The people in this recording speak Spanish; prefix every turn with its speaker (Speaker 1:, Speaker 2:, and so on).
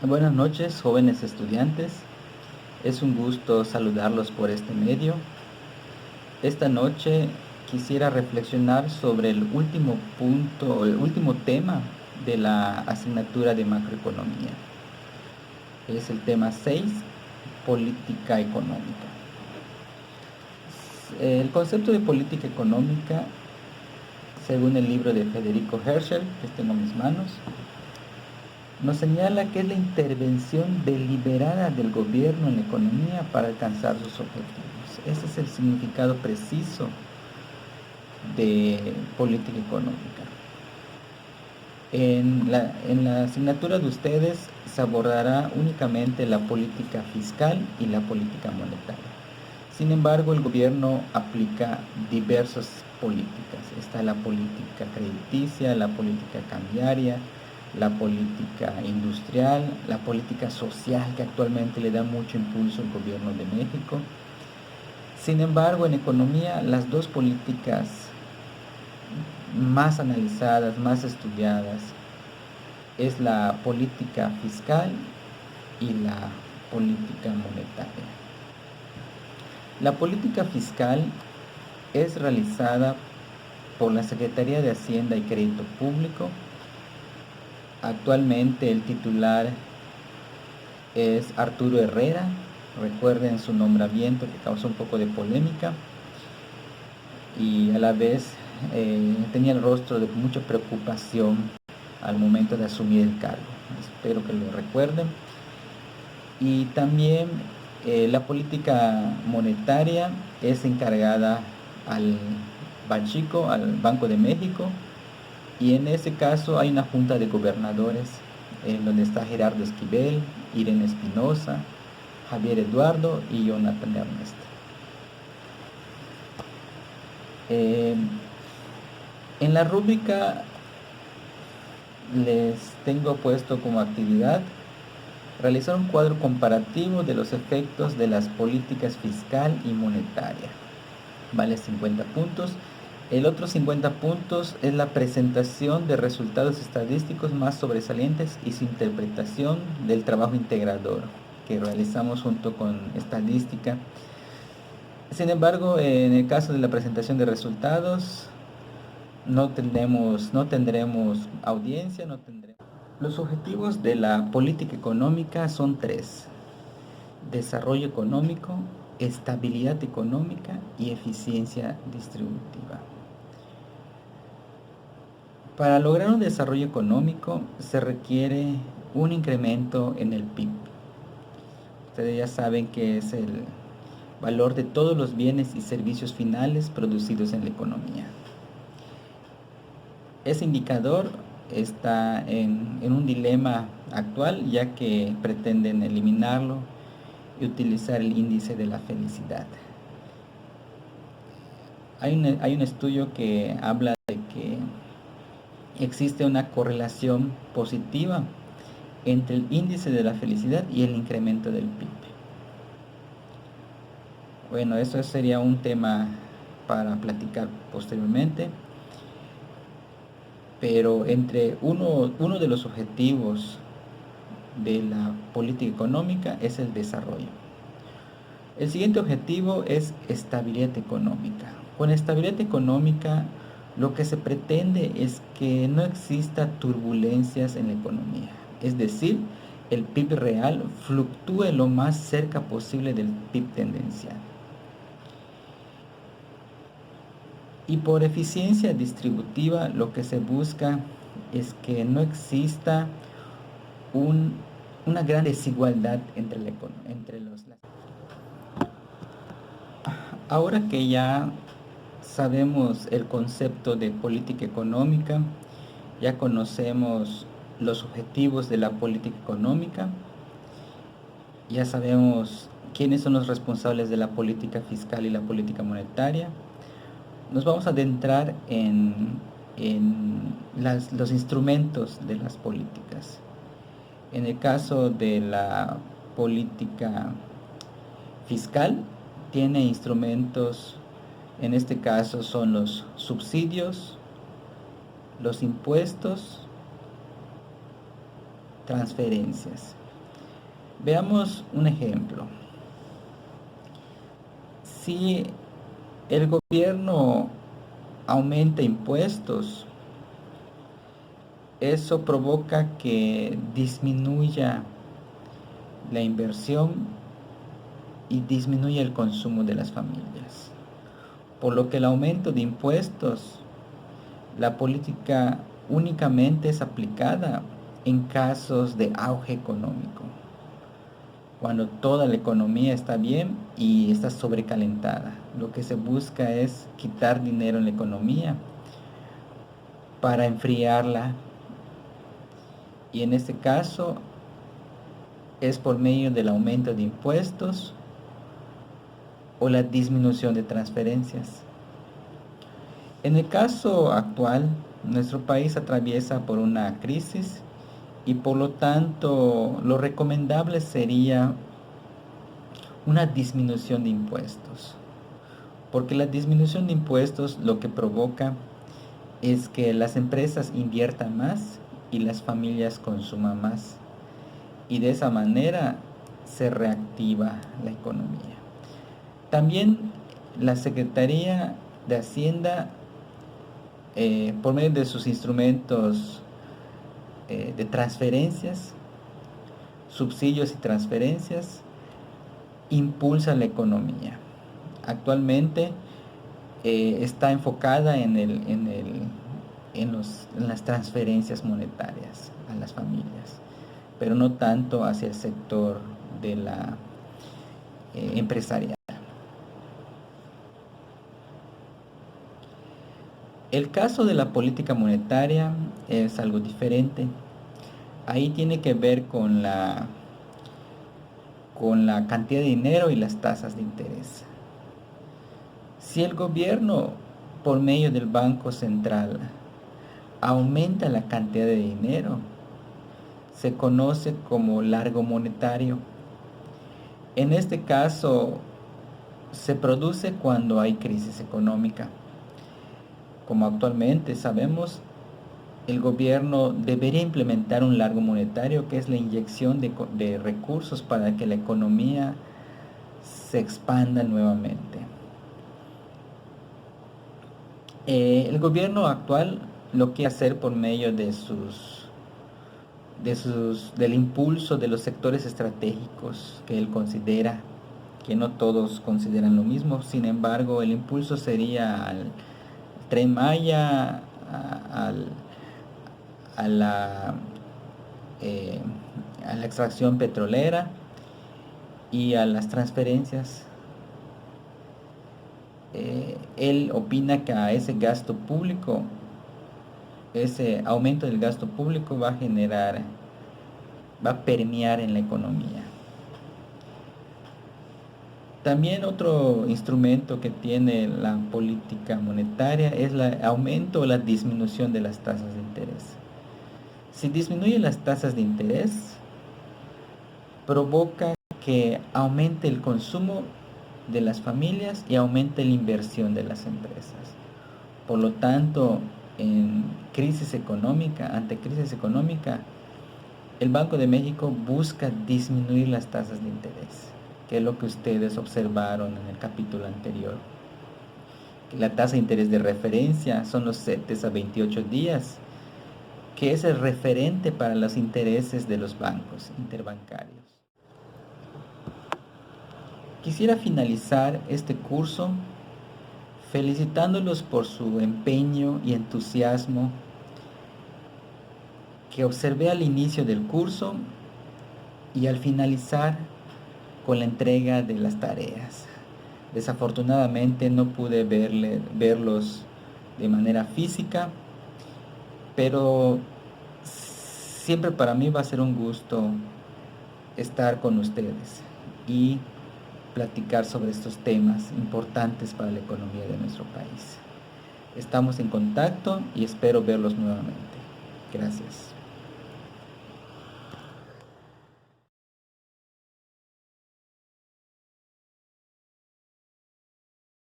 Speaker 1: Buenas noches, jóvenes estudiantes. Es un gusto saludarlos por este medio. Esta noche quisiera reflexionar sobre el último punto, o el último tema de la asignatura de macroeconomía. Es el tema 6, política económica. El concepto de política económica, según el libro de Federico Herschel, que tengo en mis manos, nos señala que es la intervención deliberada del gobierno en la economía para alcanzar sus objetivos. Ese es el significado preciso de política económica. En la asignatura de ustedes se abordará únicamente la política fiscal y la política monetaria. Sin embargo, el gobierno aplica diversas políticas. Está la política crediticia, la política cambiaria, la política industrial, la política social, que actualmente le da mucho impulso al gobierno de México. Sin embargo, en economía, las dos políticas más analizadas, más estudiadas, es la política fiscal y la política monetaria. La política fiscal es realizada por la Secretaría de Hacienda y Crédito Público. Actualmente el titular es Arturo Herrera. Recuerden su nombramiento, que causó un poco de polémica y a la vez tenía el rostro de mucha preocupación al momento de asumir el cargo. Espero que lo recuerden. Y también la política monetaria es encargada al Banxico, al Banco de México, y en ese caso hay una junta de gobernadores en donde está Gerardo Esquivel, Irene Espinosa, Javier Eduardo y Jonathan Ernest. En la rúbrica les tengo puesto como actividad realizar un cuadro comparativo de los efectos de las políticas fiscal y monetaria. Vale 50 puntos. El otro 50 puntos es la presentación de resultados estadísticos más sobresalientes y su interpretación del trabajo integrador que realizamos junto con estadística. Sin embargo, en el caso de la presentación de resultados, no tendremos audiencia, no tendremos. Los objetivos de la política económica son 3: desarrollo económico, estabilidad económica y eficiencia distributiva. Para lograr un desarrollo económico se requiere un incremento en el PIB. Ustedes ya saben que es el valor de todos los bienes y servicios finales producidos en la economía. Ese indicador está en un dilema actual, ya que pretenden eliminarlo y utilizar el índice de la felicidad. Hay un estudio que habla de que existe una correlación positiva entre el índice de la felicidad y el incremento del PIB. Bueno, eso sería un tema para platicar posteriormente, pero entre uno de los objetivos de la política económica es el desarrollo. El siguiente objetivo es estabilidad económica. Con estabilidad económica lo que se pretende es que no exista turbulencias en la economía, es decir, el PIB real fluctúe lo más cerca posible del PIB tendencial. Y por eficiencia distributiva lo que se busca es que no exista una gran desigualdad entre los. Ahora que ya sabemos el concepto de política económica, ya conocemos los objetivos de la política económica, ya sabemos quiénes son los responsables de la política fiscal y la política monetaria, nos vamos a adentrar en los instrumentos de las políticas. En el caso de la política fiscal, tiene instrumentos, en este caso son los subsidios, los impuestos, transferencias. Veamos un ejemplo. Si el gobierno aumenta impuestos, eso provoca que disminuya la inversión y disminuya el consumo de las familias. Por lo que el aumento de impuestos, la política únicamente es aplicada en casos de auge económico, cuando toda la economía está bien y está sobrecalentada. Lo que se busca es quitar dinero en la economía para enfriarla, y en este caso es por medio del aumento de impuestos o la disminución de transferencias. En el caso actual, nuestro país atraviesa por una crisis y por lo tanto lo recomendable sería una disminución de impuestos, porque la disminución de impuestos lo que provoca es que las empresas inviertan más y las familias consuman más, y de esa manera se reactiva la economía. También la Secretaría de Hacienda, por medio de sus instrumentos de transferencias, subsidios y transferencias, impulsa la economía. Actualmente está enfocada en las transferencias monetarias a las familias, pero no tanto hacia el sector de la empresarial. El caso de la política monetaria es algo diferente. Ahí tiene que ver con la cantidad de dinero y las tasas de interés. Si el gobierno, por medio del Banco Central, aumenta la cantidad de dinero, se conoce como largo monetario. En este caso, se produce cuando hay crisis económica. Como actualmente sabemos, el gobierno debería implementar un largo monetario, que es la inyección de recursos para que la economía se expanda nuevamente. El gobierno actual lo quiere hacer por medio del impulso de los sectores estratégicos que él considera, que no todos consideran lo mismo. Sin embargo, el impulso sería al Tren Maya, a la, eh, a la extracción petrolera y a las transferencias. Él opina que a ese gasto público, ese aumento del gasto público va a permear en la economía. También otro instrumento que tiene la política monetaria es el aumento o la disminución de las tasas de interés. Si disminuye las tasas de interés, provoca que aumente el consumo de las familias y aumente la inversión de las empresas. Por lo tanto, ante crisis económica, el Banco de México busca disminuir las tasas de interés, que es lo que ustedes observaron en el capítulo anterior. La tasa de interés de referencia son los CETES a 28 días, que es el referente para los intereses de los bancos interbancarios. Quisiera finalizar este curso felicitándolos por su empeño y entusiasmo que observé al inicio del curso y al finalizar con la entrega de las tareas. Desafortunadamente no pude verlos de manera física, pero siempre para mí va a ser un gusto estar con ustedes y platicar sobre estos temas importantes para la economía de nuestro país. Estamos en contacto y espero verlos nuevamente. Gracias.